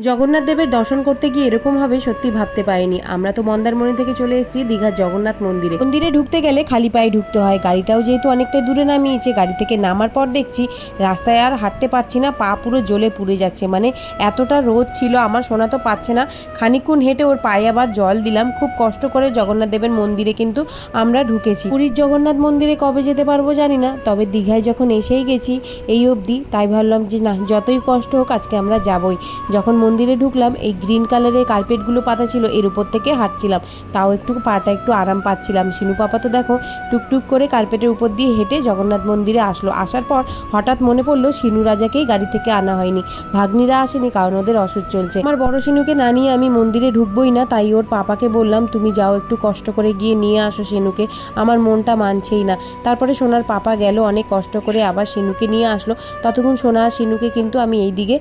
জগন্নাথ দেবের দর্শন করতে গিয়ে এরকম হবে সত্যি ভাবতে পারিনি। আমরা তো মন্দারমণি থেকে চলে এসেছি দীঘার জগন্নাথ মন্দিরে ঢুকতে গেলে খালি পায়ে ঢুকতে হয়। গাড়িটাও যেহেতু অনেকটা দূরে নামিয়েছে, গাড়ি থেকে নামার পর দেখছি রাস্তায় আর হাঁটতে পারছি না, পা পুরো জ্বলে পুড়ে যাচ্ছে। মানে এতটা রোদ ছিল, আমার শোনা তো পাচ্ছে না। খানিকক্ষণ হেঁটে ওর পায়ে আবার জল দিলাম। খুব কষ্ট করে জগন্নাথ দেবের মন্দিরে কিন্তু আমরা ঢুকেছি। পুরীর জগন্নাথ মন্দিরে কবে যেতে পারবো জানি না, তবে দীঘায় যখন এসেই গেছি এই অবধি, তাই ভাবলাম যে না, যতই কষ্ট হোক আজকে আমরা যাবই। যখন মন্দিরে ঢুকলাম, এই গ্রিন কালারের কার্পেটগুলো পাতা ছিল, এর উপর থেকে হাঁটছিলাম, তাও একটু পাটা একটু আরাম পাচ্ছিলাম। শিনু পাপা তো দেখো টুকটুক করে কার্পেটের উপর দিয়ে হেঁটে জগন্নাথ মন্দিরে আসলো। আসার পর হঠাৎ মনে পড়লো শিনু রাজাকেই গাড়ি থেকে আনা হয়নি, ভাগ্নিরা আসেনি কারণ ওদের ওষুধ চলছে। আমার বড় শিনুকে না নিয়ে আমি মন্দিরে ঢুকবোই না, তাই ওর পাপাকে বললাম তুমি যাও একটু কষ্ট করে গিয়ে নিয়ে আসো শিনুকে, আমার মনটা মানছেই না। তারপরে সোনার পাপা গেল, অনেক কষ্ট করে আবার শিনুকে নিয়ে আসলো। ততক্ষণ সোনা আর শিনুকে কিন্তু আমি এইদিকে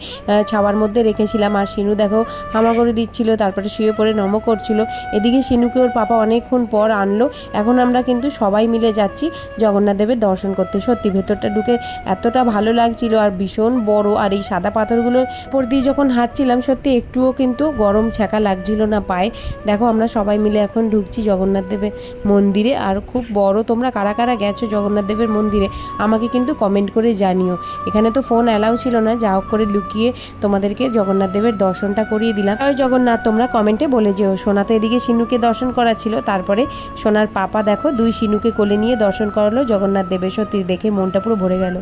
ছাওয়ার মধ্যে রেখেছিলাম, আর শিনু দেখো হামাগুড়ি দিচ্ছিল, তারপরে শুয়ে পড়ে নম করছিল। এদিকে শিনুকে ওর পাপা অনেকক্ষণ পর আনলো। এখন আমরা কিন্তু সবাই মিলে যাচ্ছি জগন্নাথ দেবের দর্শন করতে। সত্যি ভেতরটা ঢুকে এতটা ভালো লাগছিল, আর ভীষণ বড়, আর এই সাদা পাথরগুলোর উপর দিয়ে যখন হাঁটছিলাম সত্যি একটুও কিন্তু গরম ছ্যাঁকা লাগছিল না পায়ে। দেখো আমরা সবাই মিলে এখন ঢুকছি জগন্নাথ দেবের মন্দিরে, আর খুব বড়। তোমরা কারা কারা গেছো জগন্নাথ দেবের মন্দিরে আমাকে কিন্তু কমেন্ট করে জানিও। এখানে তো ফোন অ্যালাউ ছিল না, যা হোক করে লুকিয়ে তোমাদেরকে জগন্নাথ দেবের দর্শনটা করিয়ে দিলাম। আর জগন্নাথ তোমরা কমেন্টে বলে যেও। সোনা তো এদিকে শিনুকে দর্শন করাচ্ছিল, তারপরে সোনার পাপা দেখো দুই শিনুকে কোলে নিয়ে দর্শন করালো জগন্নাথ দেবের। সত্যি দেখে মনটা পুরো ভরে গেল।